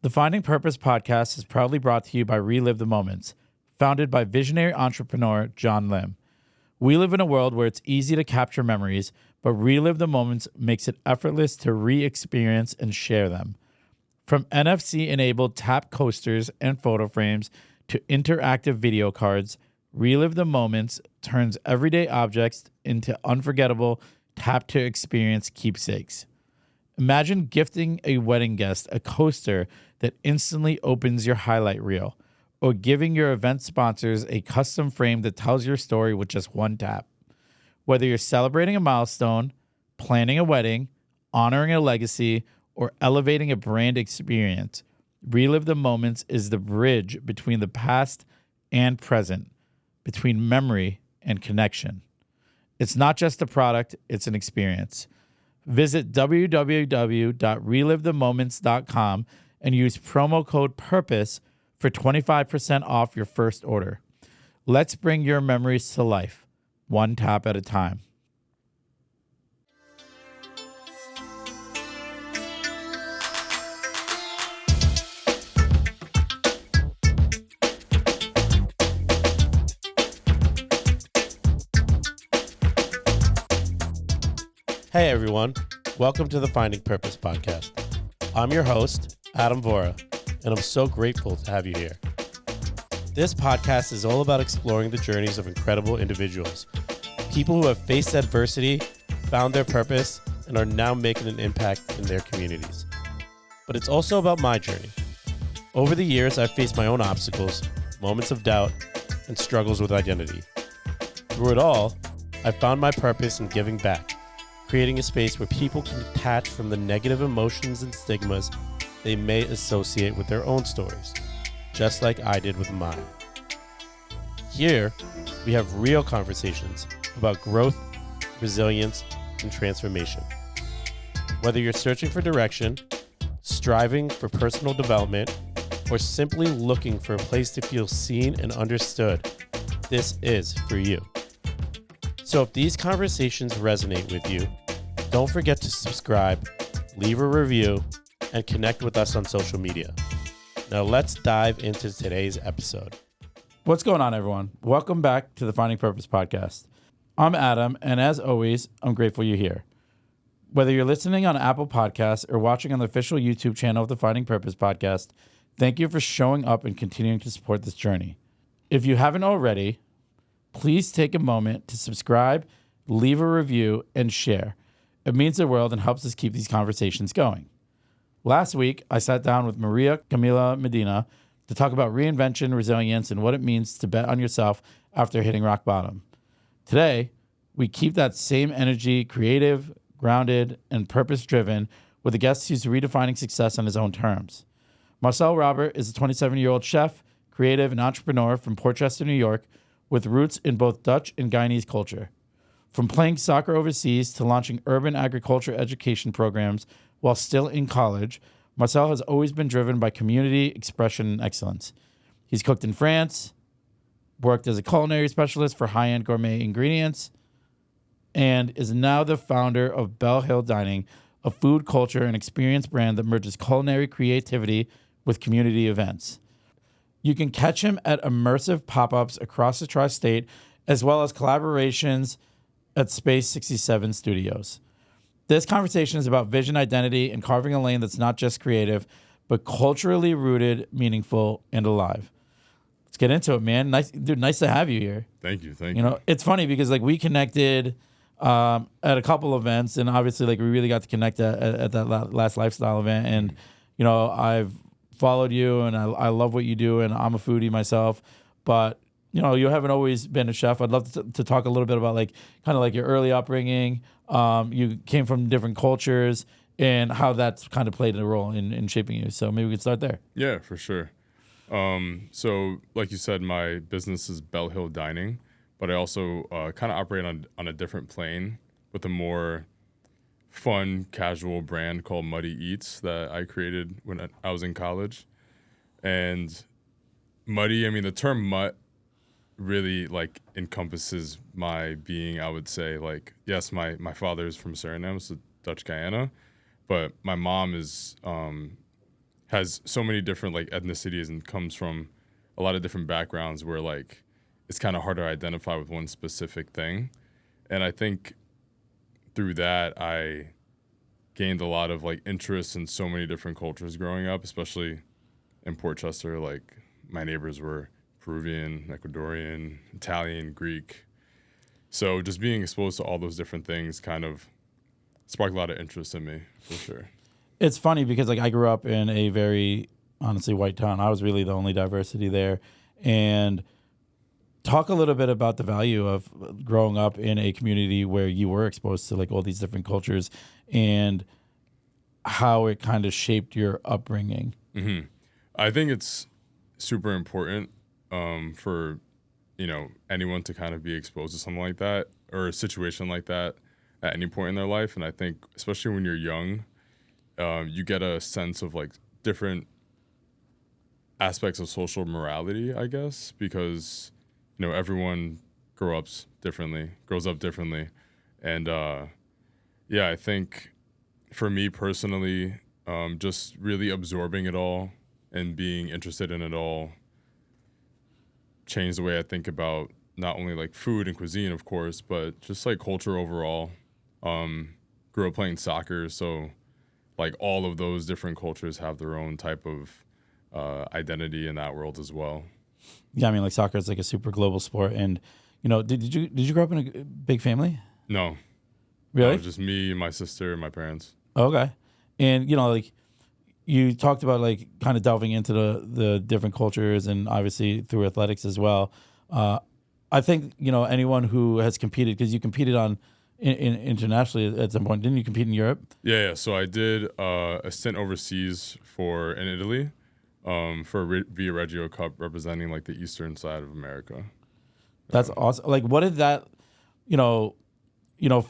The Finding Purpose podcast is proudly brought to you by Relive the Moments, founded by visionary entrepreneur John Lim. We live in a world where it's easy to capture memories, but Relive the Moments makes it effortless to re-experience and share them. From NFC-enabled tap coasters and photo frames to interactive video cards, Relive the Moments turns everyday objects into unforgettable tap-to-experience keepsakes. Imagine gifting a wedding guest a coaster that instantly opens your highlight reel, or giving your event sponsors a custom frame that tells your story with just one tap. Whether you're celebrating a milestone, planning a wedding, honoring a legacy, or elevating a brand experience, Relive the Moments is the bridge between the past and present, between memory and connection. It's not just a product, it's an experience. Visit www.relivethemoments.com and use promo code PURPOSE for 25% off your first order. Let's bring your memories to life, one tap at a time. Hey everyone, welcome to the Finding Purpose podcast. I'm your host, Adam Vora, and I'm so grateful to have you here. This podcast is all about exploring the journeys of incredible individuals, people who have faced adversity, found their purpose, and are now making an impact in their communities. But it's also about my journey. Over the years, I've faced my own obstacles, moments of doubt, and struggles with identity. Through it all, I found my purpose in giving back, creating a space where people can detach from the negative emotions and stigmas they may associate with their own stories, just like I did with mine. Here, we have real conversations about growth, resilience, and transformation. Whether you're searching for direction, striving for personal development, or simply looking for a place to feel seen and understood, this is for you. So if these conversations resonate with you, don't forget to subscribe, leave a review, and connect with us on social media. Now let's dive into today's episode. What's going on, everyone? Welcome back to the Finding Purpose podcast. I'm Adam, and as always, I'm grateful you're here. Whether you're listening on Apple Podcasts or watching on the official YouTube channel of the Finding Purpose podcast, thank you for showing up and continuing to support this journey. If you haven't already, please take a moment to subscribe, leave a review, and share. It means the world and helps us keep these conversations going. Last week, I sat down with Maria Camila Medina to talk about reinvention, resilience, and what it means to bet on yourself after hitting rock bottom. Today, we keep that same energy, creative, grounded, and purpose-driven with a guest who's redefining success on his own terms. Marcel Robert is a 27-year-old chef, creative, and entrepreneur from Portchester, New York, with roots in both Dutch and Guyanese culture. From playing soccer overseas to launching urban agriculture education programs while still in college, Marcel has always been driven by community, expression, and excellence. He's cooked in France, worked as a culinary specialist for high-end gourmet ingredients, and is now the founder of Belle Hill Dining, a food culture and experience brand that merges culinary creativity with community events. You can catch him at immersive pop-ups across the tri-state, as well as collaborations at Space 67 Studios. This conversation is about vision, identity, and carving a lane that's not just creative, but culturally rooted, meaningful, and alive. Let's get into it, man. Nice to have you here. Thank you. You know, it's funny because like we connected at a couple events, and obviously like we really got to connect at that last lifestyle event. And you know, I've followed you, and I love what you do, and I'm a foodie myself, but you know, you haven't always been a chef. I'd love to talk a little bit about like kind of like your early upbringing. You came from different cultures and how that's kind of played a role in shaping you. So maybe we could start there. Yeah, for sure. So like you said, my business is Belle Hill Dining, but I also kind of operate on a different plane with a more fun, casual brand called Muddy Eats that I created when I was in college. And Muddy, I mean, the term mutt really like encompasses my being, I would say. Like, yes, my father is from Suriname, so Dutch Guyana, but my mom is has so many different like ethnicities and comes from a lot of different backgrounds where like it's kind of hard to identify with one specific thing. And I think through that, I gained a lot of like interest in so many different cultures growing up, especially in Port Chester. Like my neighbors were Peruvian, Ecuadorian, Italian, Greek. So just being exposed to all those different things kind of sparked a lot of interest in me, for sure. It's funny because like I grew up in a very honestly white town. I was really the only diversity there. And talk a little bit about the value of growing up in a community where you were exposed to like all these different cultures and how it kind of shaped your upbringing. Mm-hmm. I think it's super important for, anyone to kind of be exposed to something like that or a situation like that at any point in their life. And I think especially when you're young, you get a sense of like different aspects of social morality, I guess, because everyone grows up differently. And I think for me personally, just really absorbing it all and being interested in it all changed the way I think about not only like food and cuisine, of course, but just like culture overall. Grew up playing soccer, so like all of those different cultures have their own type of identity in that world as well. Yeah, I mean, like soccer is like a super global sport, and did you grow up in a big family? No, really, no, it was just me, my sister, and my parents. Okay, and like you talked about like kind of delving into the different cultures, and obviously through athletics as well. I think anyone who has competed, because you competed internationally at some point, didn't you compete in Europe? Yeah. So I did a stint overseas in Italy. For Via Reggio Cup, representing like the eastern side of America. That's awesome. Like, what did that,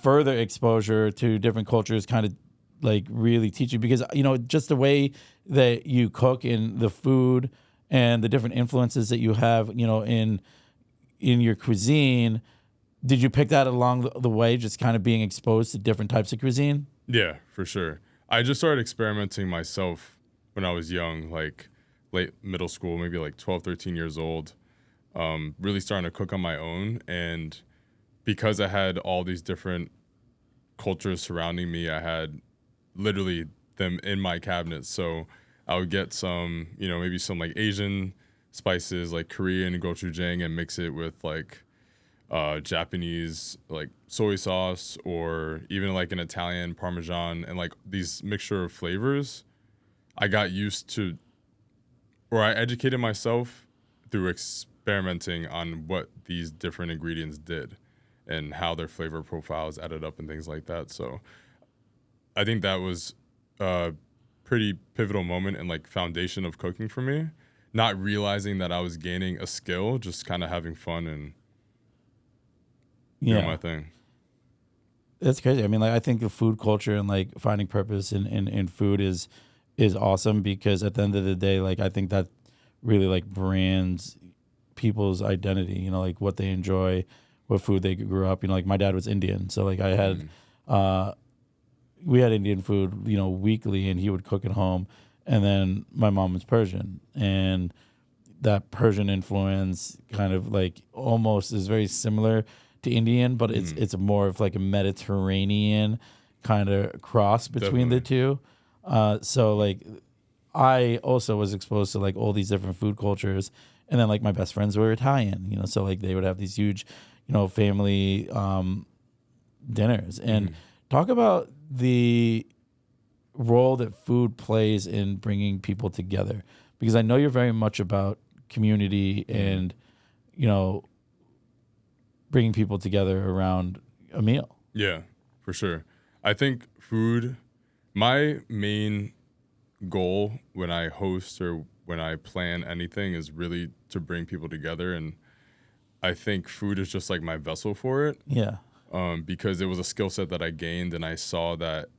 further exposure to different cultures kind of like really teach you? Because just the way that you cook and the food and the different influences that you have, in your cuisine. Did you pick that along the way, just kind of being exposed to different types of cuisine? Yeah, for sure. I just started experimenting myself when I was young, like late middle school, maybe like 12, 13 years old, really starting to cook on my own. And because I had all these different cultures surrounding me, I had literally them in my cabinet. So I would get some, maybe some like Asian spices like Korean gochujang and mix it with like Japanese like soy sauce or even like an Italian Parmesan and like these mixture of flavors. I got used to, or I educated myself through experimenting on what these different ingredients did and how their flavor profiles added up and things like that. So I think that was a pretty pivotal moment and like foundation of cooking for me. Not realizing that I was gaining a skill, just kind of having fun and doing my thing. That's crazy. I mean, like I think the food culture and like finding purpose in food is awesome, because at the end of the day, like I think that really like brands people's identity, like what they enjoy, what food they grew up, like my dad was Indian. So like I had, we had Indian food, weekly, and he would cook at home. And then my mom was Persian, and that Persian influence kind of like almost is very similar to Indian, but it's more of like a Mediterranean kind of cross between the two. So like I also was exposed to like all these different food cultures, and then like my best friends were Italian, so like they would have these huge, family dinners. And talk about the role that food plays in bringing people together, because I know you're very much about community and bringing people together around a meal. Yeah, for sure. I think food, my main goal when I host or when I plan anything is really to bring people together, and I think food is just like my vessel for it. Yeah. Because it was a skill set that I gained, and I saw that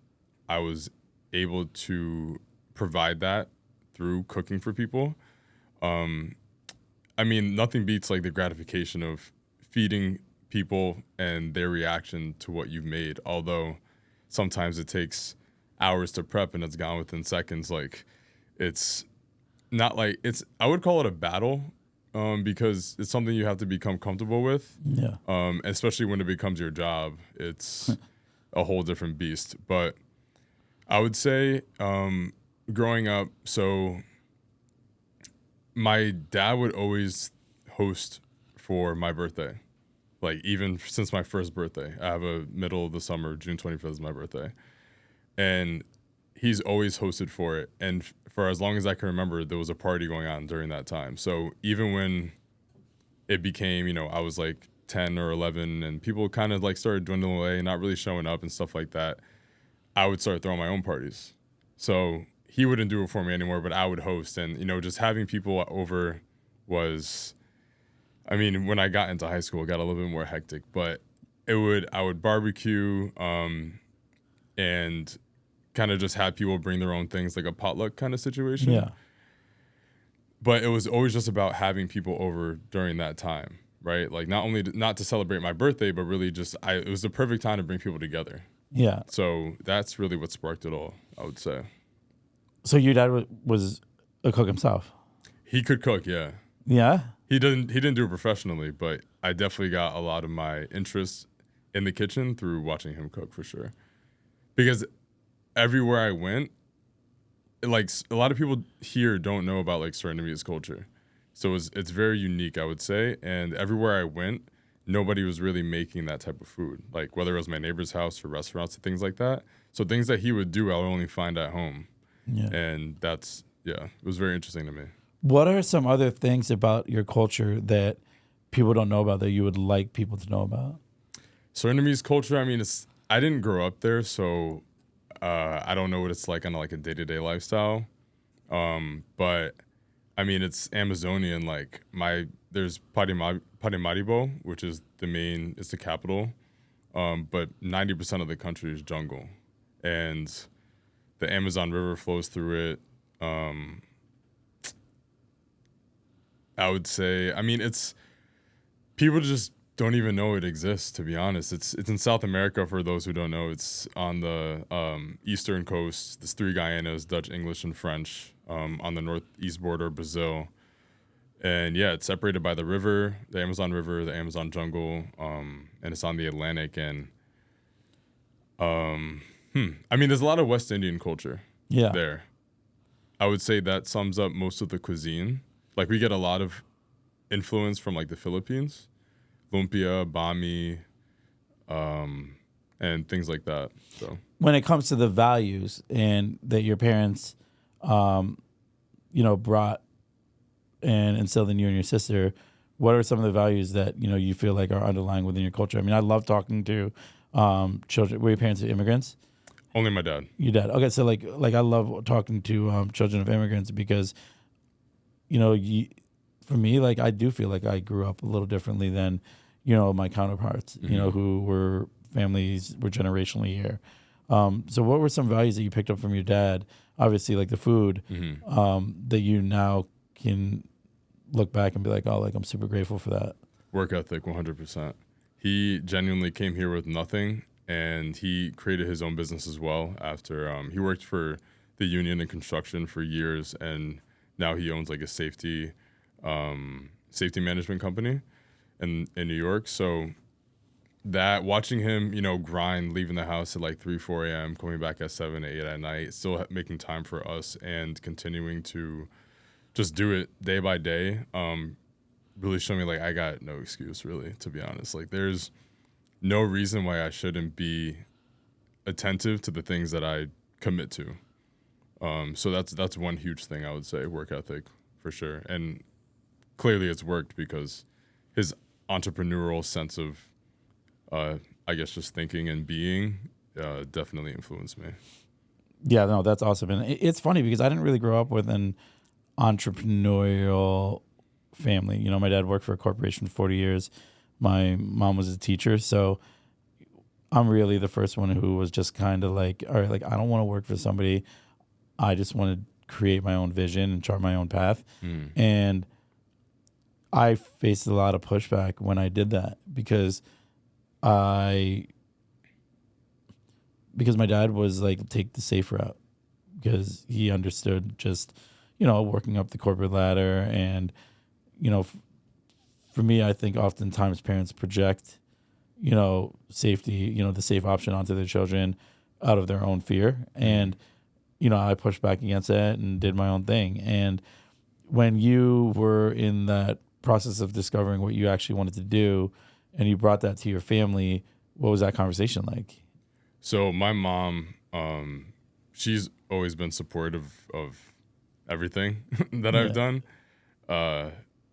I was able to provide that through cooking for people. I mean, nothing beats like the gratification of feeding people and their reaction to what you've made. Although sometimes it takes hours to prep and it's gone within seconds. Like it's not like I would call it a battle, because it's something you have to become comfortable with. Yeah. Especially when it becomes your job, it's a whole different beast. But I would say, growing up, so my dad would always host for my birthday. Like, even since my first birthday. I have a middle of the summer, June 25th is my birthday. And he's always hosted for it. And for as long as I can remember, there was a party going on during that time. So even when it became, I was like 10 or 11 and people kind of like started dwindling away, not really showing up and stuff like that, I would start throwing my own parties. So he wouldn't do it for me anymore, but I would host. And, just having people over was... when I got into high school, it got a little bit more hectic, but I would barbecue, and kind of just have people bring their own things, like a potluck kind of situation. Yeah. But it was always just about having people over during that time, right? Like, not to celebrate my birthday, but really just, it was the perfect time to bring people together. Yeah. So that's really what sparked it all, I would say. So your dad was a cook himself? He could cook, yeah. Yeah? He didn't do it professionally, but I definitely got a lot of my interest in the kitchen through watching him cook, for sure. Because everywhere I went, like, a lot of people here don't know about like Surinamese culture. So it's very unique, I would say. And everywhere I went, nobody was really making that type of food. Like, whether it was my neighbor's house or restaurants and things like that. So things that he would do, I would only find at home. Yeah. And it was very interesting to me. What are some other things about your culture that people don't know about that you would like people to know about? Surinamese culture, I didn't grow up there, so I don't know what it's like on like a day-to-day lifestyle. But it's Amazonian. Like, there's Paramaribo, which is it's the capital. But 90% of the country is jungle, and the Amazon River flows through it. I would say, it's people just don't even know it exists, to be honest. It's in South America, for those who don't know. It's on the eastern coast. There's 3 Guyanas, Dutch, English, and French, on the northeast border of Brazil. And yeah, it's separated by the river, the Amazon River, the Amazon jungle, and it's on the Atlantic. And there's a lot of West Indian culture there. I would say that sums up most of the cuisine. Like, we get a lot of influence from like the Philippines, lumpia, bami, and things like that. So when it comes to the values and that your parents, brought and instilled in you and your sister, what are some of the values that you feel like are underlying within your culture? I love talking to children. Were your parents immigrants? Only my dad. Your dad. Okay, so like I love talking to children of immigrants because, for me, like, I do feel like I grew up a little differently than, my counterparts, Mm-hmm. who were generationally here. So what were some values that you picked up from your dad? Obviously, like the food, Mm-hmm. that you now can look back and be like, oh, like, I'm super grateful for that. Work ethic, 100%. He genuinely came here with nothing, and he created his own business as well after he worked for the union in construction for years, and now he owns like a safety management company in New York. So that, watching him, grind, leaving the house at like 3, 4 a.m., coming back at 7, 8 at night, still making time for us and continuing to just do it day by day, really showed me like I got no excuse, really, to be honest. Like, there's no reason why I shouldn't be attentive to the things that I commit to. So that's one huge thing I would say, work ethic, for sure. And clearly it's worked because his entrepreneurial sense of, I guess, just thinking and being definitely influenced me. Yeah, no, that's awesome. And it's funny because I didn't really grow up with an entrepreneurial family. My dad worked for a corporation for 40 years. My mom was a teacher. So I'm really the first one who was just kind of like, all right, like, I don't want to work for somebody. I just want to create my own vision and chart my own path. And I faced a lot of pushback when I did that because my dad was like, take the safe route. because he understood just, working up the corporate ladder. And, for me, I think oftentimes parents project, safety, the safe option onto their children out of their own fear. And, I pushed back against that and did my own thing. And when you were in that process of discovering what you actually wanted to do and you brought that to your family, what was that conversation like? So my mom, she's always been supportive of everything that I've done.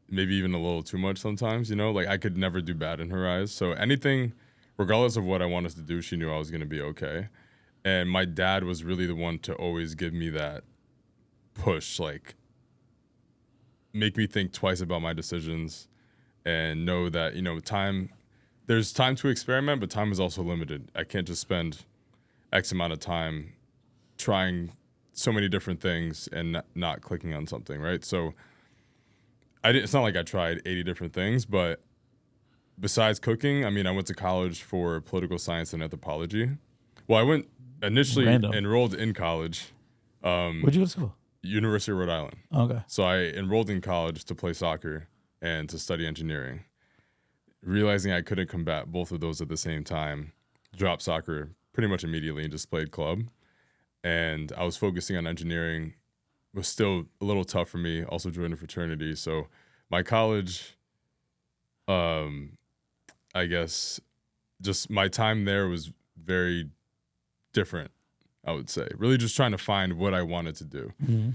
Maybe even a little too much sometimes, like I could never do bad in her eyes. So anything, regardless of what I wanted to do, she knew I was going to be okay. And my dad was really the one to always give me that push, like make me think twice about my decisions and know that, there's time to experiment, but time is also limited. I can't just spend X amount of time trying so many different things and not clicking on something, right? So it's not like I tried 80 different things, but besides cooking, I went to college for political science and anthropology. Well, I went initially enrolled in college. Where'd you go to school? University of Rhode Island. Okay. So I enrolled in college to play soccer and to study engineering. Realizing I couldn't combat both of those at the same time, dropped soccer pretty much immediately and just played club. And I was focusing on engineering. It was still a little tough for me, also joined a fraternity. So my college, I guess, just my time there was very different, I would say. Really just trying to find what I wanted to do. Mm-hmm.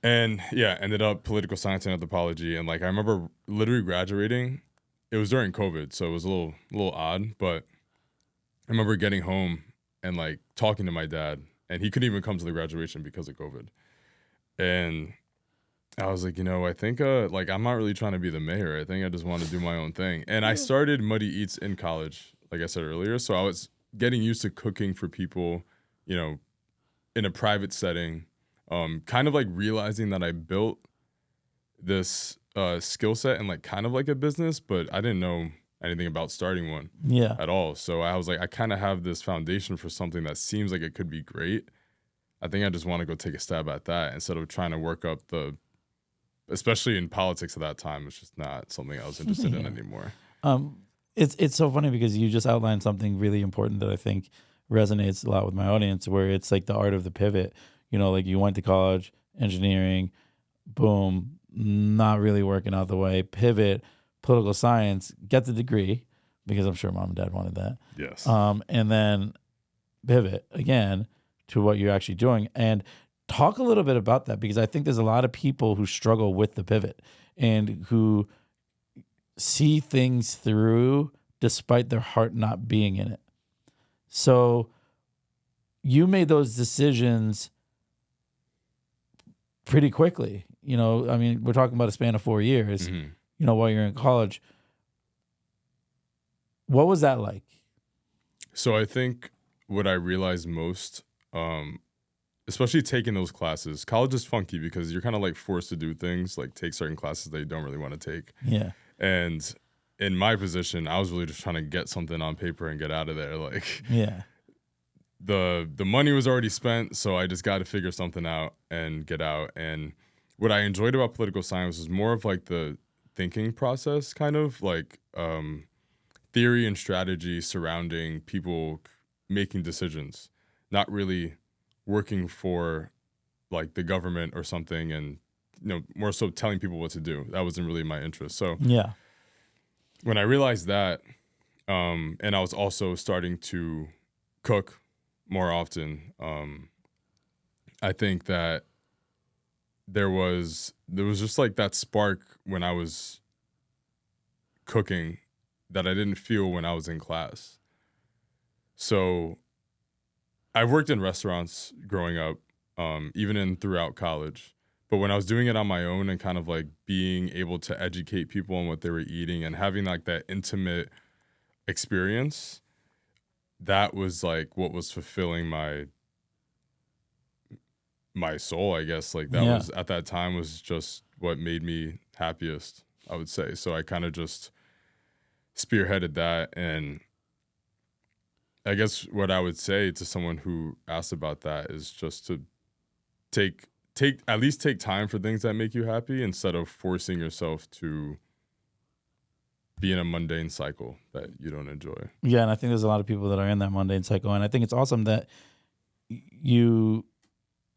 And ended up political science and anthropology. And like I remember literally graduating. It was during COVID, so it was a little odd, but I remember getting home and like talking to my dad, and he couldn't even come to the graduation because of COVID. And I was like, I think like I'm not really trying to be the mayor. I think I just want to do my own thing. And I started Muddy Eats in college, like I said earlier. So I was getting used to cooking for people, in a private setting, kind of like realizing that I built this skill set and like kind of like a business, but I didn't know anything about starting one at all. So I was like, I kind of have this foundation for something that seems like it could be great. I think I just want to go take a stab at that instead of trying to work up especially in politics at that time. It's just not something I was interested in anymore. It's so funny because you just outlined something really important that I think resonates a lot with my audience, where it's like the art of the pivot. Like you went to college, engineering, boom, not really working out the way, pivot, political science, get the degree, because I'm sure mom and dad wanted that. Yes. And then pivot again to what you're actually doing. And talk a little bit about that, because I think there's a lot of people who struggle with the pivot and who see things through despite their heart not being in it. So you made those decisions pretty quickly. We're talking about a span of 4 years, while you're in college. What was that like? So I think what I realized most, especially taking those classes, college is funky because you're kind of like forced to do things, like take certain classes that you don't really want to take. Yeah. And in my position, I was really just trying to get something on paper and get out of there. Like, the money was already spent, so I just got to figure something out and get out. And what I enjoyed about political science was more of like the thinking process, kind of like theory and strategy surrounding people making decisions, not really working for like the government or something, and more so telling people what to do. That wasn't really my interest. So when I realized that, and I was also starting to cook more often, I think that there was just like that spark when I was cooking that I didn't feel when I was in class. So I worked in restaurants growing up, even throughout college. But when I was doing it on my own and kind of like being able to educate people on what they were eating and having like that intimate experience, that was like what was fulfilling my soul, I guess. Like that was at that time was just what made me happiest, I would say. So I kind of just spearheaded that. And I guess what I would say to someone who asked about that is just to at least take time for things that make you happy instead of forcing yourself to be in a mundane cycle that you don't enjoy. Yeah, and I think there's a lot of people that are in that mundane cycle, and I think it's awesome that you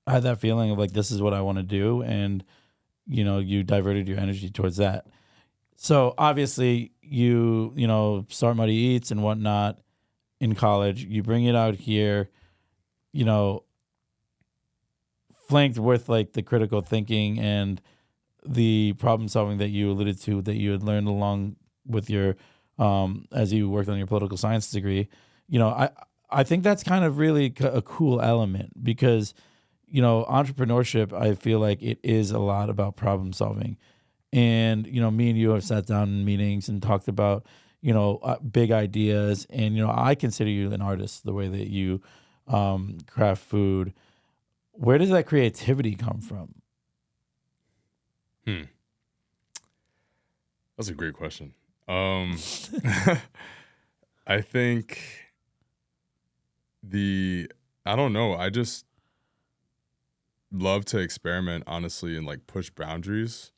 had that feeling of like, this is what I want to do, and you diverted your energy towards that. So obviously you start Muddy Eats and whatnot in college. You bring it out here, flanked with like the critical thinking and the problem solving that you alluded to, that you had learned along with your as you worked on your political science degree. I think that's kind of really a cool element, because entrepreneurship, I feel like it is a lot about problem solving. And me and you have sat down in meetings and talked about big ideas, and I consider you an artist, the way that you craft food. Where does that creativity come from? That's a great question. I think I don't know. I just love to experiment, honestly, and like push boundaries.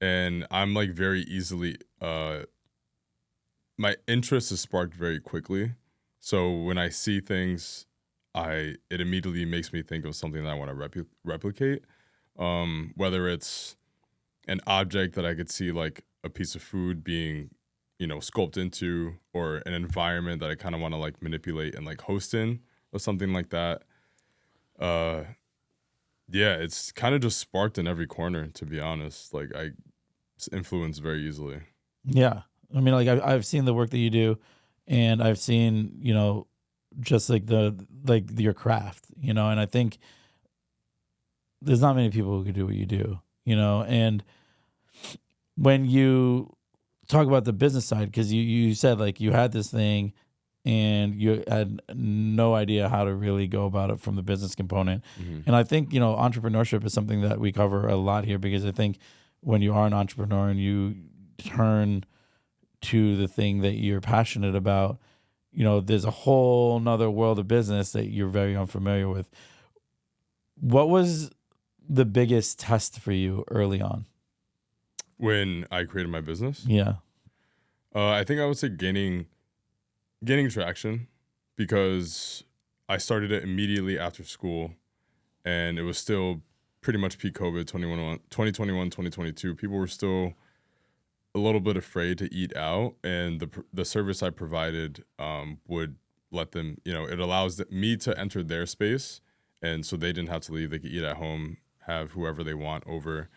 And I'm like very easily, my interest is sparked very quickly. So when I see things, it immediately makes me think of something that I want to replicate. Whether it's an object that I could see, like a piece of food being, sculpted into, or an environment that I kind of want to like manipulate and like host in, or something like that. Yeah, it's kind of just sparked in every corner, to be honest. Like it's influenced very easily. Yeah. I mean, like I've seen the work that you do, and I've seen, just like your craft, and I think there's not many people who could do what you do, and when you talk about the business side, because you said like you had this thing and you had no idea how to really go about it from the business component. Mm-hmm. And I think, entrepreneurship is something that we cover a lot here, because I think when you are an entrepreneur and you turn to the thing that you're passionate about, there's a whole nother world of business that you're very unfamiliar with. What was the biggest test for you early on? When I created my business? Yeah. I think I would say gaining traction, because I started it immediately after school, and it was still pretty much peak COVID, 2021, 2022. People were still a little bit afraid to eat out, and the service I provided would let them, it allows me to enter their space, and so they didn't have to leave. They could eat at home, have whoever they want over.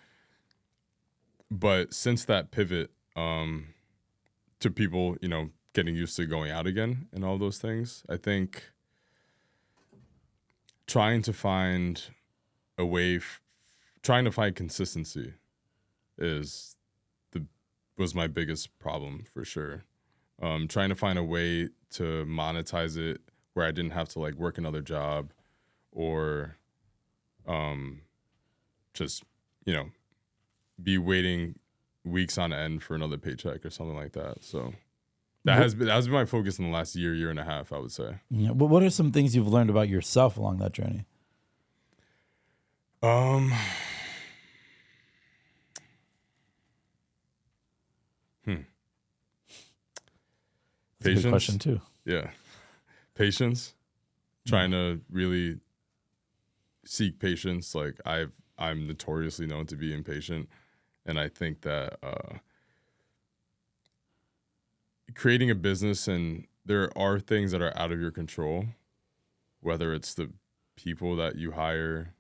But since that pivot to people, getting used to going out again and all those things, I think trying to find consistency was my biggest problem, for sure. Trying to find a way to monetize it where I didn't have to like work another job, or just be waiting weeks on end for another paycheck or something like that. So that has been my focus in the last year and a half, I would say. Yeah. But what are some things you've learned about yourself along that journey? Patience. Good question too. Yeah. Patience. Trying to really seek patience. Like I'm notoriously known to be impatient, and I think that creating a business, and there are things that are out of your control, whether it's the people that you hire,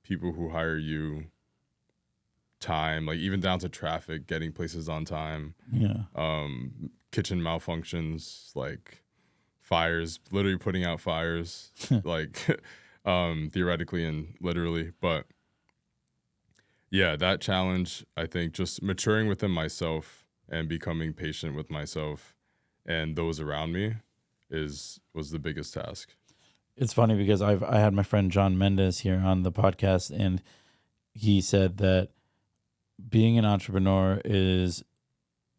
people who hire you, time, like even down to traffic, getting places on time. Yeah. Kitchen malfunctions, like fires, literally putting out fires, like theoretically and literally. But yeah, that challenge, I think just maturing within myself and becoming patient with myself and those around me was the biggest task. It's funny because I had my friend John Mendez here on the podcast, and he said that being an entrepreneur is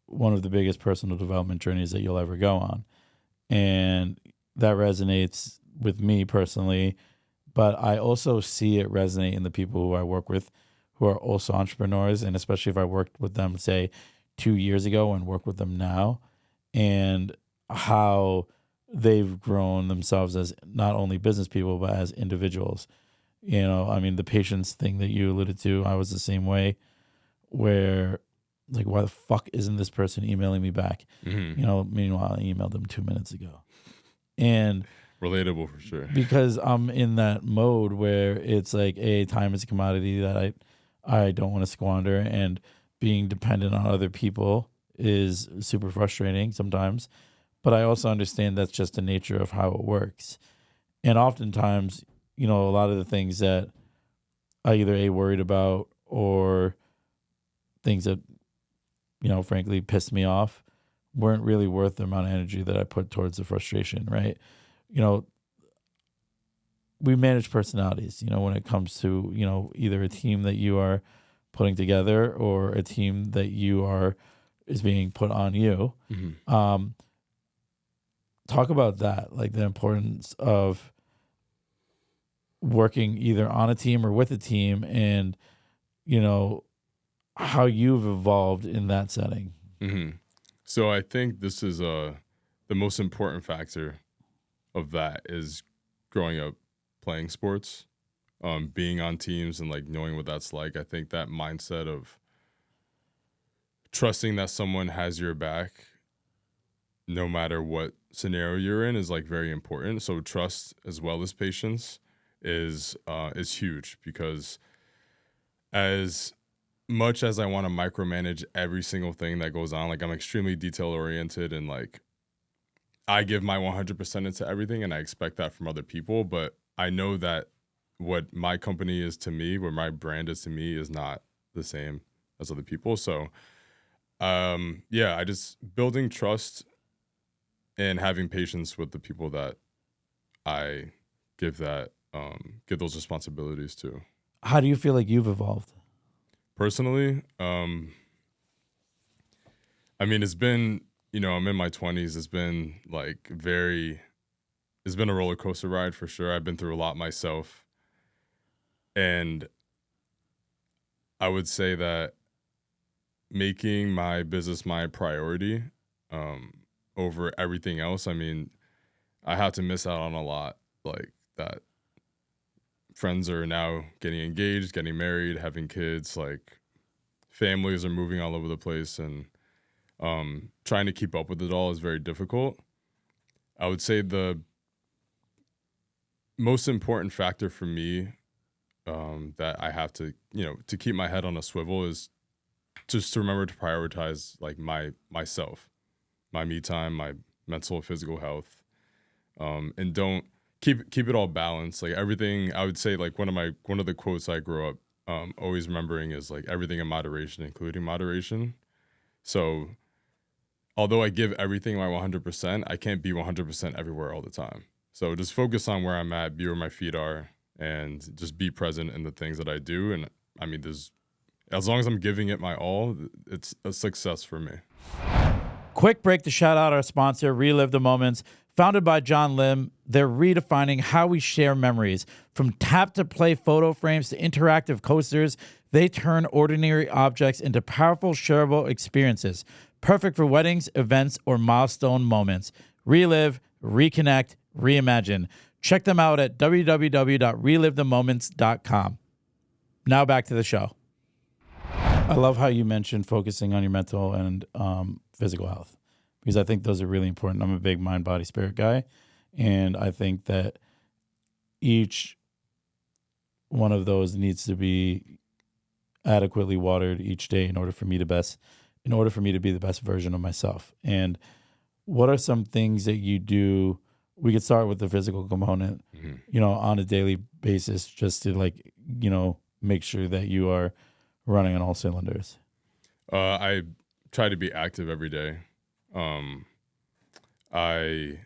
one of the biggest personal development journeys that you'll ever go on. And that resonates with me personally, but I also see it resonate in the people who I work with who are also entrepreneurs. And especially if I worked with them, say, 2 years ago and work with them now, and how they've grown themselves as not only business people, but as individuals. I mean, the patience thing that you alluded to, I was the same way, where like, why the fuck isn't this person emailing me back? Meanwhile, I emailed them 2 minutes ago. And relatable for sure. Because I'm in that mode where it's like, time is a commodity that I don't want to squander, and being dependent on other people is super frustrating sometimes. But I also understand that's just the nature of how it works. And oftentimes, a lot of the things that I either worried about or things that, frankly pissed me off weren't really worth the amount of energy that I put towards the frustration, right? We manage personalities, when it comes to, either a team that you are putting together or a team that is being put on you. Talk about that, like the importance of working either on a team or with a team, and, how you've evolved in that setting. So I think this is the most important factor of that is growing up playing sports, being on teams and like knowing what that's like. I think that mindset of trusting that someone has your back no matter what scenario you're in is like very important. So trust as well as patience is huge, because as much as I want to micromanage every single thing that goes on, like I'm extremely detail oriented, and like I give my 100% into everything, and I expect that from other people. But I know that what my company is to me, what my brand is to me, is not the same as other people. So, I just building trust and having patience with the people that I give those responsibilities to. How do you feel like you've evolved? Personally, I mean, it's been, I'm in my 20s. It's been it's been a roller coaster ride for sure. I've been through a lot myself. And I would say that making my business my priority over everything else, I mean, I had to miss out on a lot like that. Friends are now getting engaged, getting married, having kids, like families are moving all over the place, and trying to keep up with it all is very difficult. I would say the most important factor for me that I have to, to keep my head on a swivel is just to remember to prioritize like myself, my me time, my mental, physical health, and don't keep it all balanced. Like everything, I would say, like one of the quotes I grew up always remembering is like everything in moderation, including moderation. So although I give everything my 100%, I can't be 100% everywhere all the time. So just focus on where I'm at, be where my feet are, and just be present in the things that I do. And I mean, as long as I'm giving it my all, it's a success for me. Quick break to shout out our sponsor, Relive the Moments. Founded by John Lim, they're redefining how we share memories. From tap-to-play photo frames to interactive coasters, they turn ordinary objects into powerful, shareable experiences. Perfect for weddings, events, or milestone moments. Relive, reconnect, reimagine. Check them out at www.relivethemoments.com. Now back to the show. I love how you mentioned focusing on your mental and physical health, because I think those are really important. I'm a big mind, body, spirit guy, and I think that each one of those needs to be adequately watered each day in order for me to be the best version of myself. And what are some things that you do? We could start with the physical component, on a daily basis, just to make sure that you are running on all cylinders. I try to be active every day. I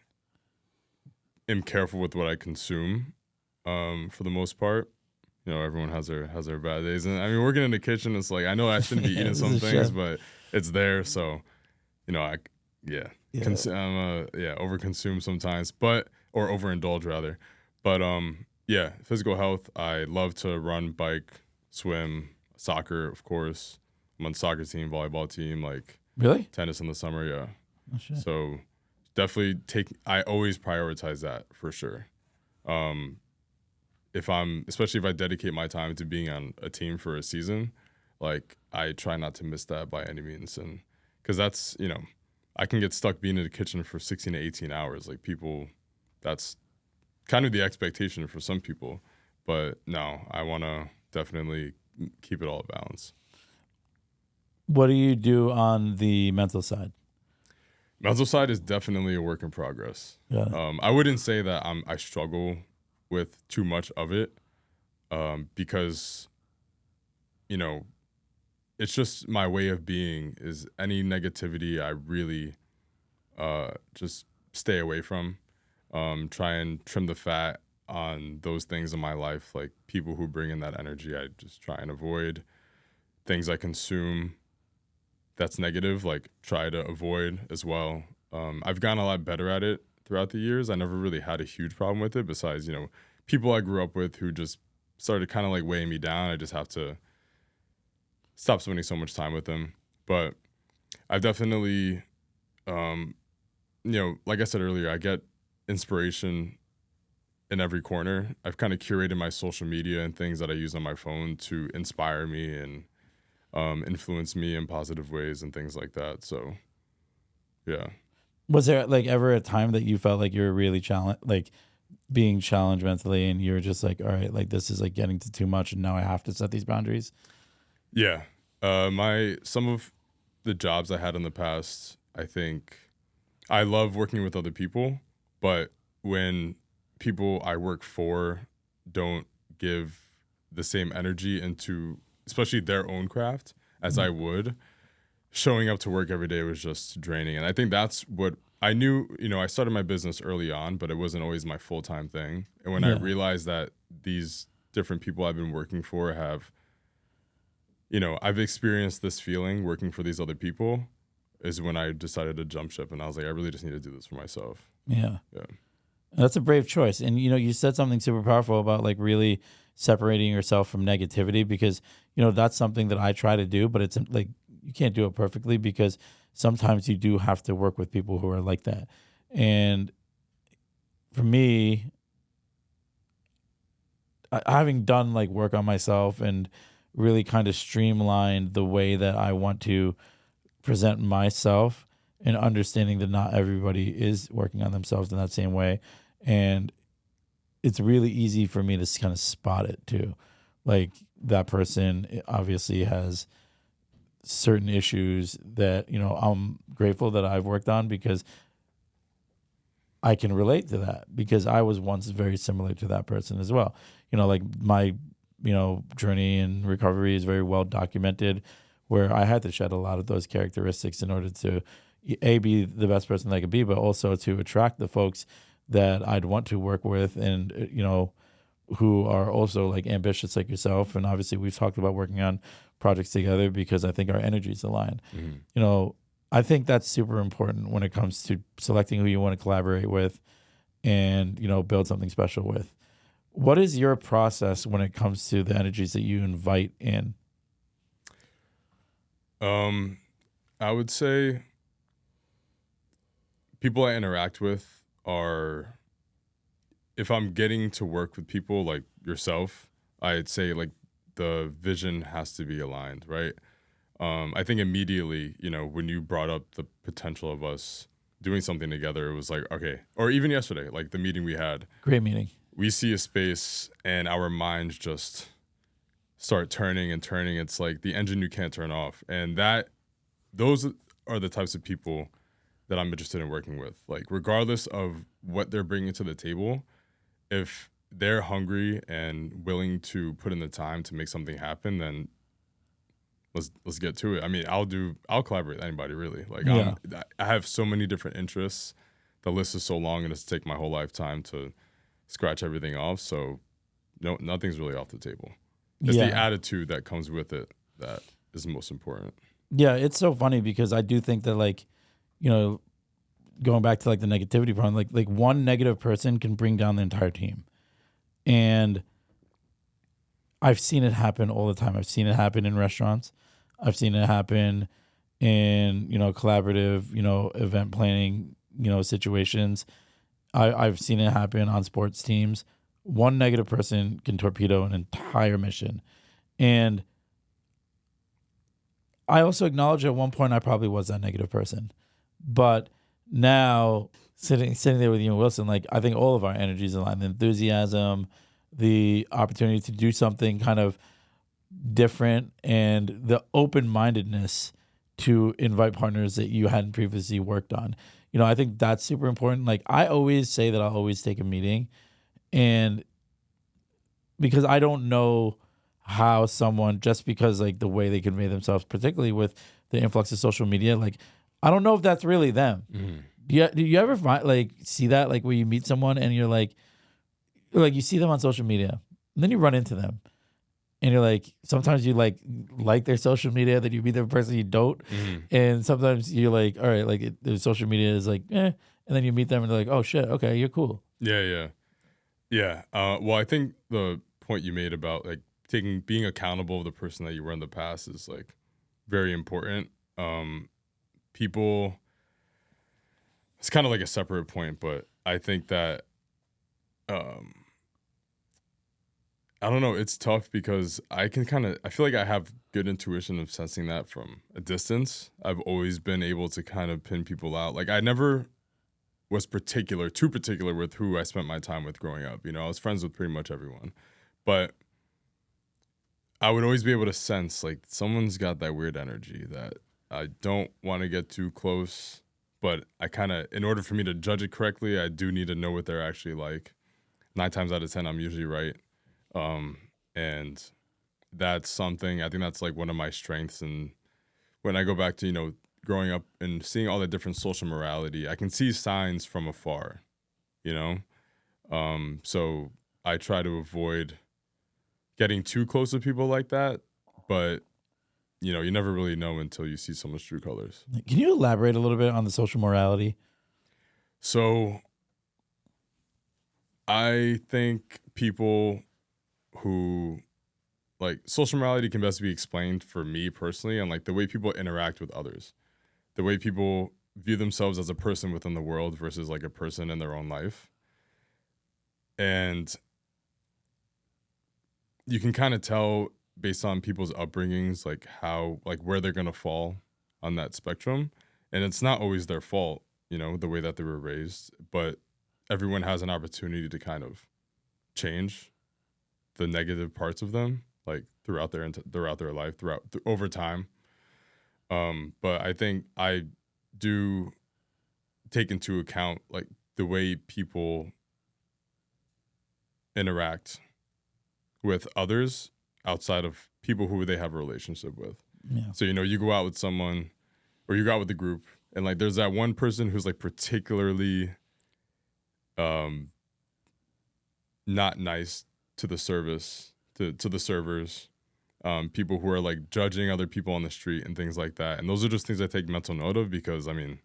am careful with what I consume, for the most part. Everyone has their bad days, and I mean, working in the kitchen, it's like I know I shouldn't be eating some things, but it's there, so overconsume sometimes, or overindulge rather. But Yeah, physical health. I love to run, bike, swim, soccer, of course. I'm on the soccer team, volleyball team, like Really? tennis in the summer. Yeah. Oh, shit. So definitely I always prioritize that for sure. Especially if I dedicate my time to being on a team for a season, like I try not to miss that by any means. And because that's, I can get stuck being in the kitchen for 16 to 18 hours. Like that's kind of the expectation for some people. But no, I want to definitely keep it all balanced. What do you do on the mental side? Mental side is definitely a work in progress. Yeah. I wouldn't say that I struggle with too much of it because, it's just my way of being. Is any negativity I really just stay away from. Try and trim the fat on those things in my life, like people who bring in that energy. I just try and avoid things I consume that's negative, like try to avoid as well. I've gotten a lot better at it throughout the years. I never really had a huge problem with it besides, people I grew up with who just started kind of like weighing me down. I just have to stop spending so much time with them. But I've definitely, like I said earlier, I get inspiration in every corner. I've kind of curated my social media and things that I use on my phone to inspire me and influence me in positive ways and things like that. So, yeah. Was there like ever a time that you felt like you were really being challenged mentally, and you were just like, all right, like this is like getting to too much, and now I have to set these boundaries? Yeah. Some of the jobs I had in the past, I think I love working with other people, but when people I work for don't give the same energy into especially their own craft as I would, showing up to work every day was just draining. And I think that's what I knew. I started my business early on, but it wasn't always my full-time thing. And when I realized that these different people I've been working for have, I've experienced this feeling working for these other people, is when I decided to jump ship. And I was like, I really just need to do this for myself. Yeah. Yeah. That's a brave choice. And, you said something super powerful about like really separating yourself from negativity, because, that's something that I try to do, but it's like, you can't do it perfectly because sometimes you do have to work with people who are like that. And for me, having done like work on myself and really kind of streamlined the way that I want to present myself, and understanding that not everybody is working on themselves in that same way. And it's really easy for me to kind of spot it too. Like that person obviously has certain issues that, I'm grateful that I've worked on, because I can relate to that, because I was once very similar to that person as well. Like my, journey and recovery is very well documented, where I had to shed a lot of those characteristics in order to be the best person that I could be, but also to attract the folks that I'd want to work with, and, who are also like ambitious like yourself. And obviously we've talked about working on projects together because I think our energies align. Mm-hmm. I think that's super important when it comes to selecting who you want to collaborate with and, build something special with. What is your process when it comes to the energies that you invite in? I would say people I interact with are, if I'm getting to work with people like yourself, I'd say like the vision has to be aligned, right? I think immediately, when you brought up the potential of us doing something together, it was like, okay. Or even yesterday, like the meeting we had. Great meeting. We see a space and our minds just start turning and turning. It's like the engine you can't turn off. And those are the types of people that I'm interested in working with. Like, regardless of what they're bringing to the table, if they're hungry and willing to put in the time to make something happen, then let's get to it. I mean, I'll collaborate with anybody, really. Like, I have so many different interests. The list is so long, and it's take my whole lifetime to scratch everything off. So, no, nothing's really off the table. It's the attitude that comes with it that is most important. Yeah, it's so funny because I do think that, like, going back to like the negativity problem, like one negative person can bring down the entire team. And I've seen it happen all the time. I've seen it happen in restaurants. I've seen it happen in, collaborative, event planning, situations. I've seen it happen on sports teams. One negative person can torpedo an entire mission. And I also acknowledge at one point I probably was that negative person. But now sitting there with you and Wilson, like I think all of our energies align. The enthusiasm, the opportunity to do something kind of different, and the open-mindedness to invite partners that you hadn't previously worked on. I think that's super important. Like I always say that I'll always take a meeting, and because I don't know how someone, just because like the way they convey themselves, particularly with the influx of social media, like I don't know if that's really them. Do you ever see that, like where you meet someone and you're like you see them on social media and then you run into them and you're like, sometimes you like their social media, then you meet them in person, you don't. And sometimes you're like, all right, like their social media is like, and then you meet them and they're like, oh shit, okay, you're cool. Yeah. Well, I think the point you made about like being accountable of the person that you were in the past is like very important. People, it's kind of like a separate point, but I think that, I don't know, it's tough because I feel like I have good intuition of sensing that from a distance. I've always been able to kind of pin people out. Like I never was too particular with who I spent my time with growing up. I was friends with pretty much everyone, but I would always be able to sense like someone's got that weird energy that I don't want to get too close, but in order for me to judge it correctly, I do need to know what they're actually like. 9 times out of 10, I'm usually right. And that's something, I think that's like one of my strengths. And when I go back to, growing up and seeing all the different social morality, I can see signs from afar, so I try to avoid getting too close to people like that, but you never really know until you see someone's true colors. Can you elaborate a little bit on the social morality? So I think people who like social morality can best be explained for me personally and like the way people interact with others, the way people view themselves as a person within the world versus like a person in their own life. And you can kind of tell based on people's upbringings, like how, like where they're going to fall on that spectrum. And it's not always their fault, the way that they were raised, but everyone has an opportunity to kind of change the negative parts of them, like throughout their life, over time. But I think I do take into account like the way people interact with others outside of people who they have a relationship with. Yeah. So, you go out with someone or you go out with a group and like there's that one person who's like particularly not nice to the service, to the servers, people who are like judging other people on the street and things like that. And those are just things I take mental note of because and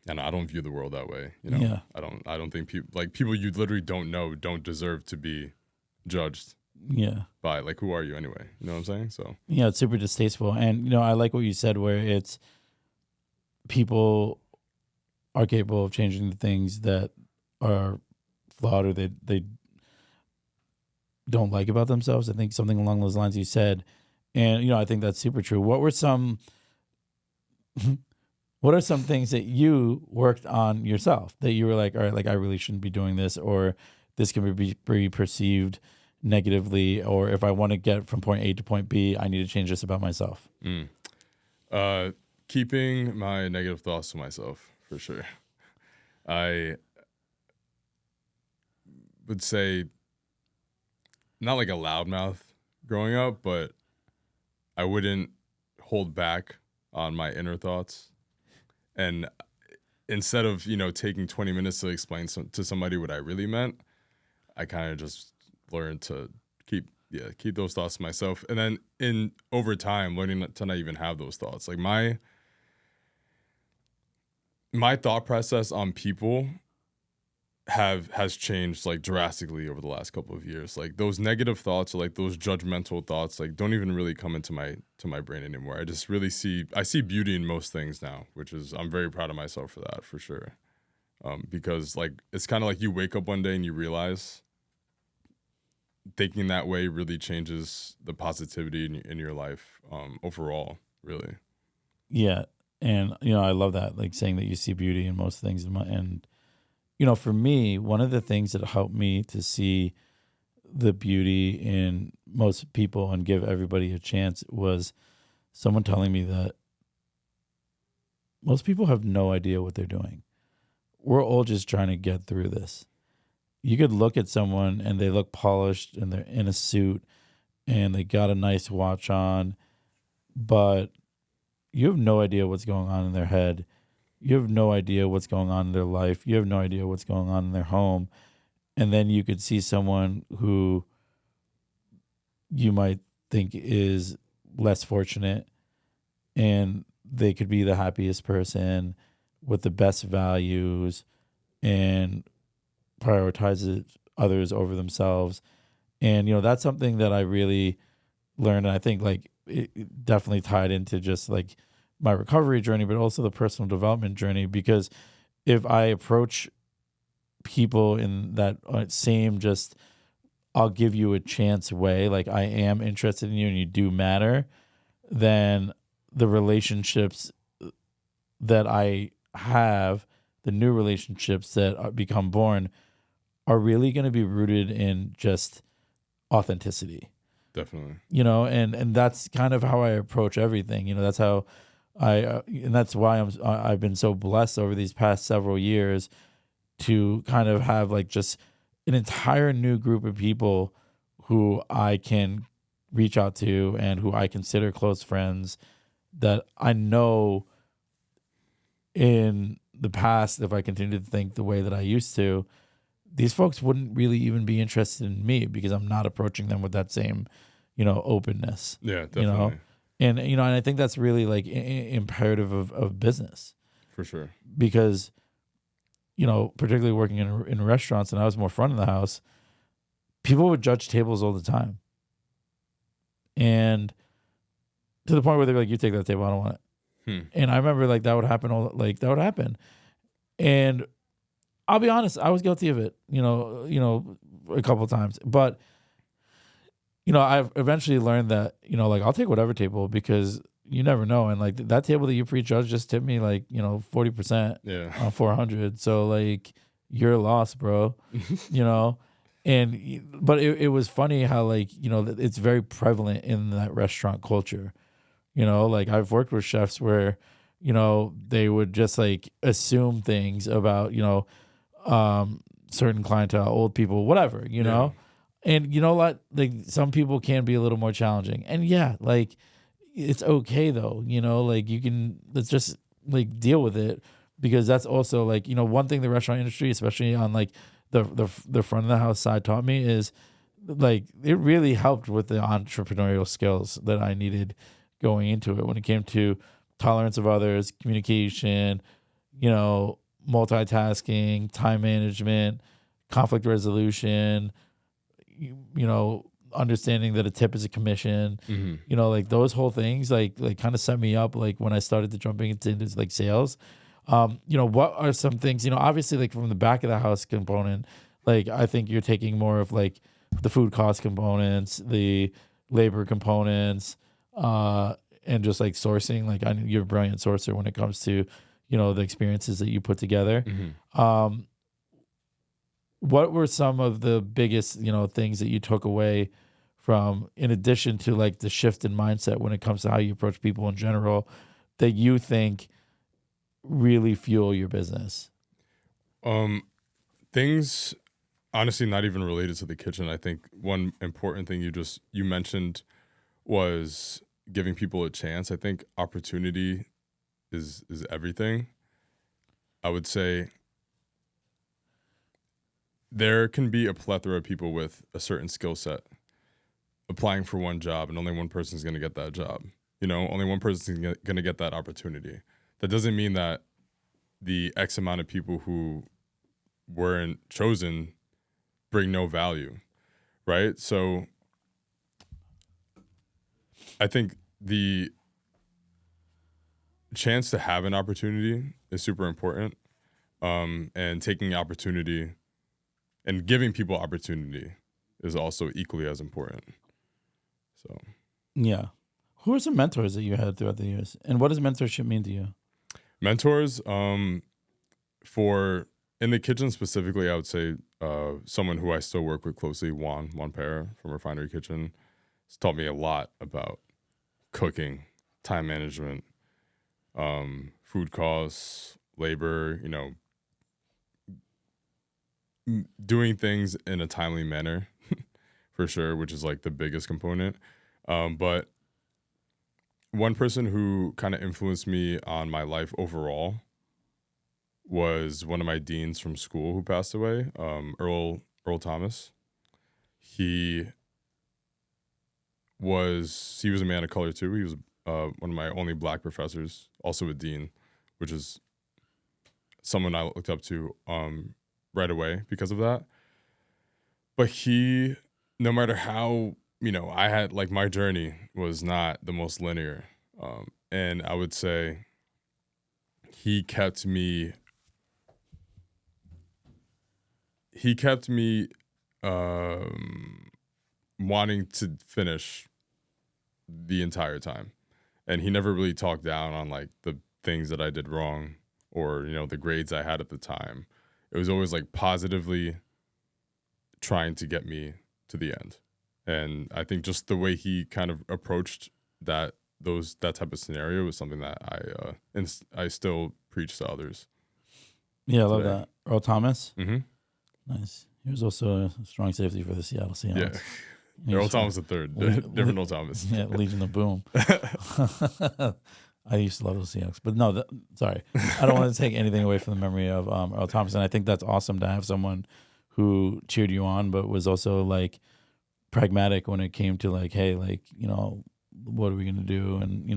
I don't view the world that way. Yeah. I don't think people you literally don't know don't deserve to be judged. Yeah. By like, who are you anyway? You know what I'm saying? So yeah, it's super distasteful. And I like what you said where it's people are capable of changing the things that are flawed or they don't like about themselves. I think something along those lines you said. And I think that's super true. What are some things that you worked on yourself that you were like, all right, like I really shouldn't be doing this, or this can be perceived negatively, or if I want to get from point A to point B, I need to change this about myself? Keeping my negative thoughts to myself, for sure. I would say not like a loudmouth growing up, but I wouldn't hold back on my inner thoughts. And instead of, taking 20 minutes to explain to somebody what I really meant, I kind of just learned to keep those thoughts to myself. And then over time, learning to not even have those thoughts. Like my thought process on people has changed like drastically over the last couple of years. Like those negative thoughts or like those judgmental thoughts like don't even really come into my brain anymore. I just really see beauty in most things now, which is I'm very proud of myself for that, for sure. Because like it's kind of like you wake up one day and you realize thinking that way really changes the positivity in your life overall, really. Yeah. And, I love that, like saying that you see beauty in most things. And, for me, one of the things that helped me to see the beauty in most people and give everybody a chance was someone telling me that most people have no idea what they're doing. We're all just trying to get through this. You could look at someone and they look polished and they're in a suit and they got a nice watch on, but you have no idea what's going on in their head. You have no idea what's going on in their life. You have no idea what's going on in their home. And then you could see someone who you might think is less fortunate and they could be the happiest person with the best values and prioritizes others over themselves. And, that's something that I really learned. And I think like it definitely tied into just like my recovery journey, but also the personal development journey, because if I approach people in that same just I'll give you a chance way, like I am interested in you and you do matter, then the relationships that I have, the new relationships that become born, are really going to be rooted in just authenticity. Definitely. And that's kind of how I approach everything. That's how and that's why I've been so blessed over these past several years to kind of have like just an entire new group of people who I can reach out to and who I consider close friends that I know in the past, if I continued to think the way that I used to, these folks wouldn't really even be interested in me because I'm not approaching them with that same, openness. Yeah, definitely. And, and I think that's really like imperative of business. For sure. Because, particularly working in restaurants, and I was more front of the house, people would judge tables all the time. And to the point where they're like, you take that table, I don't want it. And I remember like that would happen. And I'll be honest, I was guilty of it, a couple of times. But, I've eventually learned that, like I'll take whatever table because you never know. And like that table that you prejudged just tipped me like, 40% on 400. So like you're lost, bro, but it was funny how like, it's very prevalent in that restaurant culture. Like I've worked with chefs where, they would just like assume things about, certain clientele, old people, whatever, and what, like some people can be a little more challenging, and like it's okay though, like let's just like deal with it, because that's also like, one thing the restaurant industry, especially on like the front of the house side, taught me is like it really helped with the entrepreneurial skills that I needed going into it when it came to tolerance of others, communication, multitasking, time management, conflict resolution, understanding that a tip is a commission, like those whole things, like kind of set me up, like when I started to jumping into like sales. What are some things, obviously like from the back of the house component, like I think you're taking more of like the food cost components, the labor components, and just like sourcing. Like you're a brilliant sourcer when it comes to, the experiences that you put together. What were some of the biggest, things that you took away from, in addition to like the shift in mindset when it comes to how you approach people in general, that you think really fuel your business? Things honestly not even related to the kitchen. I think one important thing you mentioned was giving people a chance. I think opportunity is everything. I would say there can be a plethora of people with a certain skill set applying for one job, and only one person's going to get that job. Only one person's going to get that opportunity. That doesn't mean that the X amount of people who weren't chosen bring no value, right? So I think the chance to have an opportunity is super important, and taking opportunity and giving people opportunity is also equally as important. So, Yeah. Who are some mentors that you had throughout the years? And what does mentorship mean to you? mentors, for in the kitchen specifically, I would say someone who I still work with closely, Juan Pera from Refinery Kitchen, has taught me a lot about cooking, time management, food costs, labor, doing things in a timely manner for sure, which is like the biggest component. But one person who kind of influenced me on my life overall was one of my deans from school who passed away, Earl Thomas. He was a man of color too. He was one of my only black professors, also a dean, which is someone I looked up to right away because of that. But he, no matter how, I had like my journey was not the most linear. And I would say he kept me wanting to finish the entire time. And he never really talked down on like the things that I did wrong or, the grades I had at the time. It was always like positively trying to get me to the end. And I think just the way he kind of approached that type of scenario was something that I still preach to others. Yeah, I love that. Earl Thomas? Mm-hmm. Nice. He was also a strong safety for the Seattle Seahawks. Yeah. Earl Thomas the third. Different Earl Thomas. Yeah, Legion of Boom. I used to love those Seahawks. But no, sorry. I don't want to take anything away from the memory of Earl Thomas. And I think that's awesome to have someone who cheered you on, but was also like pragmatic when it came to like, hey, like, what are we going to do? And,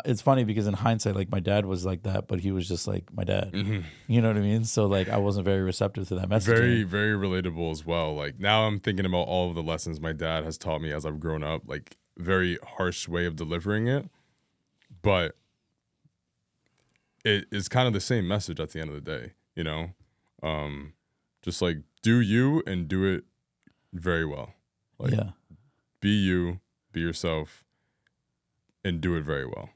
it's funny because in hindsight, like my dad was like that, but he was just like my dad. Mm-hmm. You know what I mean? So like I wasn't very receptive to that message. Very, very relatable as well. Like now I'm thinking about all of the lessons my dad has taught me as I've grown up, like very harsh way of delivering it. But it is kind of the same message at the end of the day, just like do you and do it very well. Like be you, be yourself, and do it very well.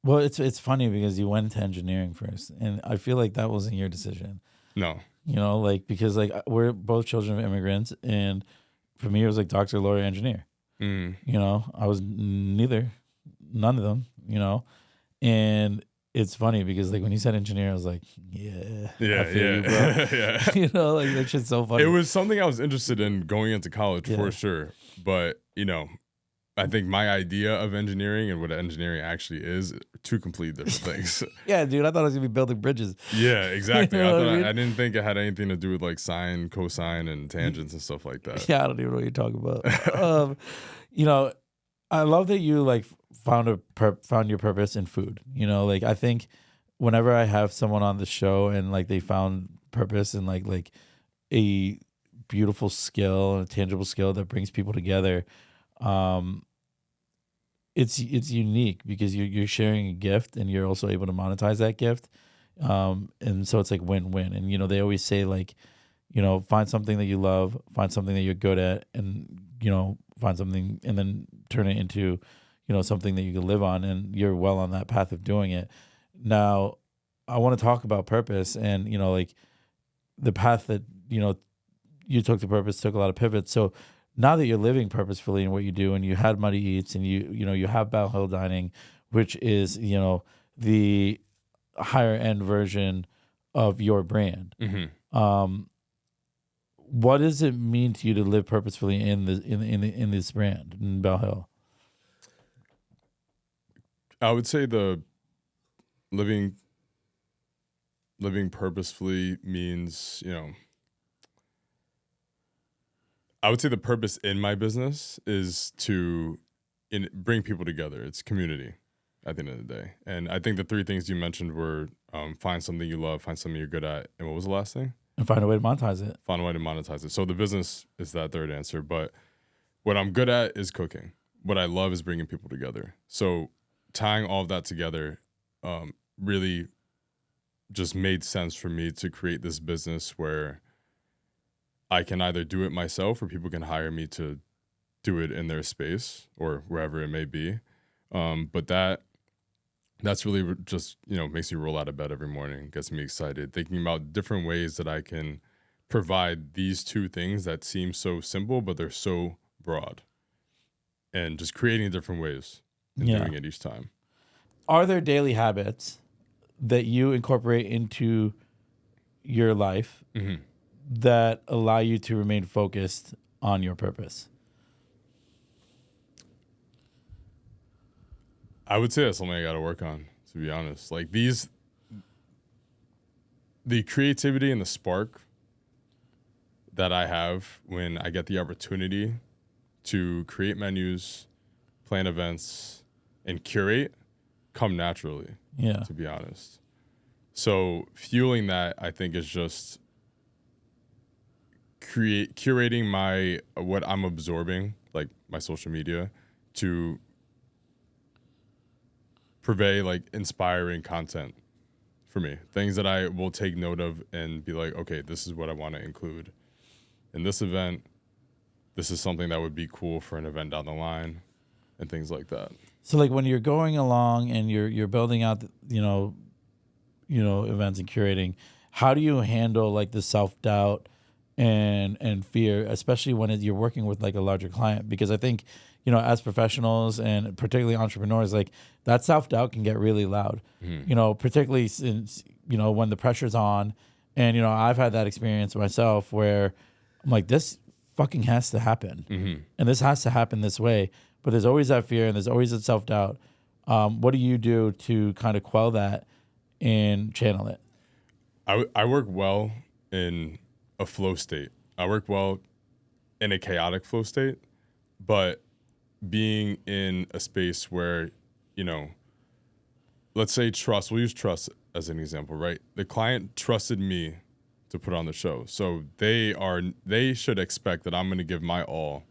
Well, it's funny because you went to engineering first, and I feel like that wasn't your decision. No. Because like we're both children of immigrants, and for me it was like doctor, lawyer, engineer. Mm. I was none of them, and it's funny because like when you said engineer, I was like, yeah, I feel you, bro. Yeah. Like that shit's so funny. It was something I was interested in going into college for sure, but I think my idea of engineering and what engineering actually is two completely different things. Yeah, dude, I thought I was gonna be building bridges. Yeah, exactly. I didn't think it had anything to do with like sine, cosine, and tangents and stuff like that. Yeah, I don't even know what you're talking about. I love that you like found your purpose in food. Like I think whenever I have someone on the show and like they found purpose and like a beautiful skill, a tangible skill that brings people together, it's unique because you're sharing a gift and you're also able to monetize that gift, and so it's like win-win. And they always say like, find something that you love, find something that you're good at, and find something and then turn it into something that you can live on, and you're well on that path of doing it. Now I want to talk about purpose and like the path that you took to purpose took a lot of pivots. So now that you're living purposefully in what you do, and you had Muddy Eats, and you have Belle Hill Dining, which is the higher end version of your brand. Mm-hmm. What does it mean to you to live purposefully in this brand in Belle Hill? I would say the living purposefully means I would say the purpose in my business is to bring people together. It's community. at the end of the day. And I think the three things you mentioned were find something you love, find something you're good at, and what was the last thing? And find a way to monetize it. Find a way to monetize it. So the business is that third answer, but what I'm good at is cooking. What I love is bringing people together. So tying all of that together really just made sense for me to create this business where I can either do it myself or people can hire me to do it in their space or wherever it may be. But that's really just, makes me roll out of bed every morning, gets me excited, thinking about different ways that I can provide these two things that seem so simple, but they're so broad. And just creating different ways and doing it each time. Are there daily habits that you incorporate into your life that allow you to remain focused on your purpose? I would say that's something I got to work on, to be honest. Like the creativity and the spark that I have when I get the opportunity to create menus, plan events, and curate come naturally, to be honest. So fueling that, I think, is just curating what I'm absorbing, like my social media, to purvey like inspiring content for me. Things that I will take note of and be like, okay, this is what I want to include in this event. This is something that would be cool for an event down the line and things like that. So like when you're going along and you're building out, events and curating, how do you handle like the self-doubt and fear, especially when you're working with like a larger client? Because I think, as professionals and particularly entrepreneurs, like that self-doubt can get really loud, particularly since, when the pressure's on. And, I've had that experience myself where I'm like, this fucking has to happen. And this has to happen this way. But there's always that fear and there's always that self-doubt. What do you do to kind of quell that and channel it? I work well in a flow state. I work well in a chaotic flow state, but being in a space where, let's say trust, we'll use trust as an example, right? The client trusted me to put on the show. So they should expect that I'm going to give my all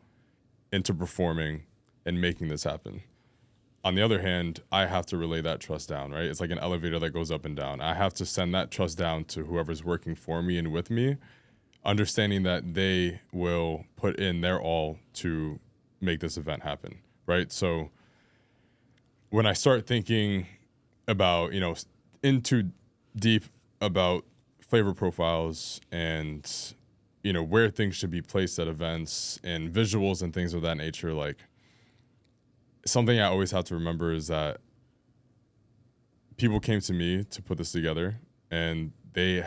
into performing and making this happen. On the other hand, I have to relay that trust down, right? It's like an elevator that goes up and down. I have to send that trust down to whoever's working for me and with me, understanding that they will put in their all to make this event happen, right? So when I start thinking about, into deep about flavor profiles and, where things should be placed at events and visuals and things of that nature, like something I always have to remember is that people came to me to put this together and they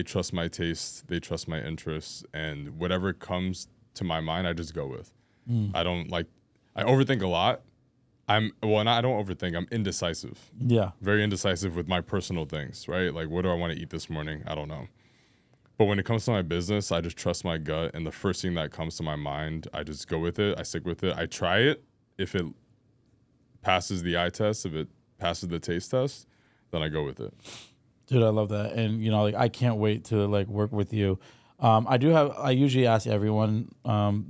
trust my taste, they trust my interests, and whatever comes to my mind, I just go with. I overthink a lot. I don't overthink, I'm indecisive. Yeah. Very indecisive with my personal things, right? Like, what do I want to eat this morning? I don't know. But when it comes to my business, I just trust my gut, and the first thing that comes to my mind, I just go with it. I stick with it. I try it. If it passes the eye test, if it passes the taste test, then I go with it. Dude, I love that. And, I can't wait to like work with you. I usually ask everyone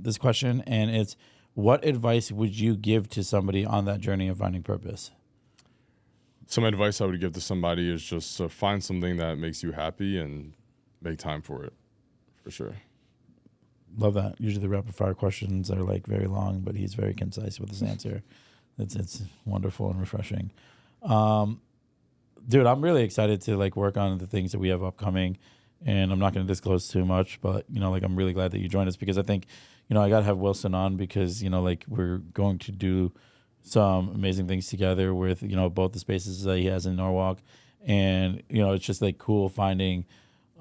this question, and it's, what advice would you give to somebody on that journey of finding purpose? Some advice I would give to somebody is just to find something that makes you happy and make time for it, for sure. Love that. Usually the rapid fire questions are like very long, but he's very concise with his answer. It's wonderful and refreshing. Dude, I'm really excited to like work on the things that we have upcoming, and I'm not going to disclose too much, but I'm really glad that you joined us, because I think, I got to have Wilson on because, we're going to do some amazing things together with, both the spaces that he has in Norwalk. And, it's just like cool finding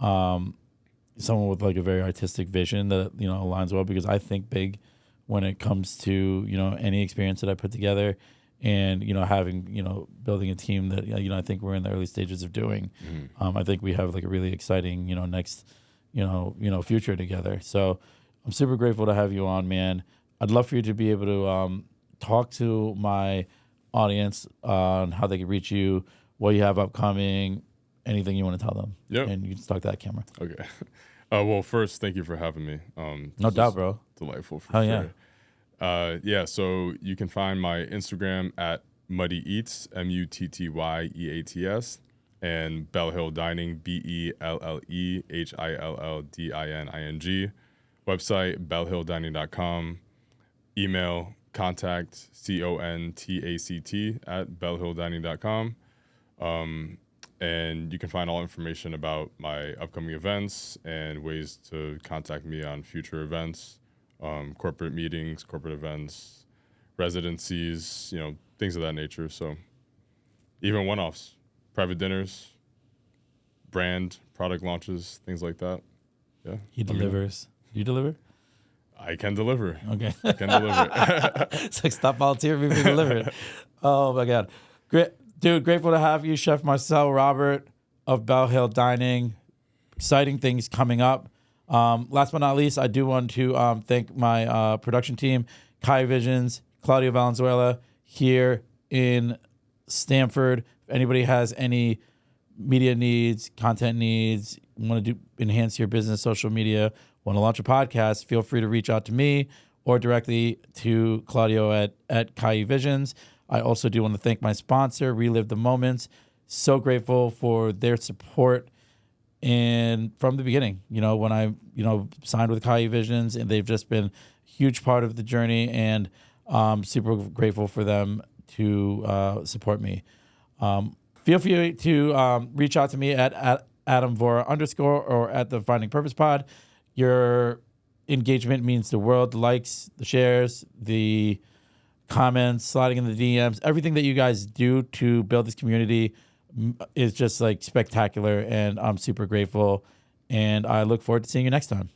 someone with like a very artistic vision that, aligns well, because I think big when it comes to, any experience that I put together and, having, building a team that, I think we're in the early stages of doing. I think we have like a really exciting, next, future together. So I'm super grateful to have you on, man. I'd love for you to be able to talk to my audience on how they can reach you, what you have upcoming, anything you want to tell them. Yep. And you can talk to that camera. Okay. Well, first, thank you for having me. No doubt, bro. Delightful for Hell sure. Yeah, so you can find my Instagram at Muddy Eats, MUTTYEATS, and Belle Hill Dining, BELLEHILLDINING. Website, bellehilldining.com. Email, contact, CONTACT at bellehilldining.com. And you can find all information about my upcoming events and ways to contact me on future events, corporate meetings, corporate events, residencies, things of that nature. So even one-offs, private dinners, brand, product launches, things like that. Yeah. He delivers. Do you deliver? I can deliver. Okay. I can deliver. It's like, stop volunteering, we deliver it. Oh, my God. Great. Dude, grateful to have you, Chef Marcel Robert of Belle Hill Dining. Exciting things coming up. Last but not least, I do want to thank my production team, Kai Visions, Claudio Valenzuela here in Stamford. If anybody has any media needs, content needs, want to enhance your business, social media, want to launch a podcast, feel free to reach out to me or directly to Claudio at Kai Visions. I also do want to thank my sponsor, Relive the Moments. So grateful for their support. And from the beginning, when I, signed with Kai Visions, and they've just been a huge part of the journey, and super grateful for them to support me. Feel free to reach out to me at AdamVora _ or at the Finding Purpose Pod. Your engagement means the world. The likes, the shares, the comments, sliding in the DMs, everything that you guys do to build this community is just like spectacular, and I'm super grateful, and I look forward to seeing you next time.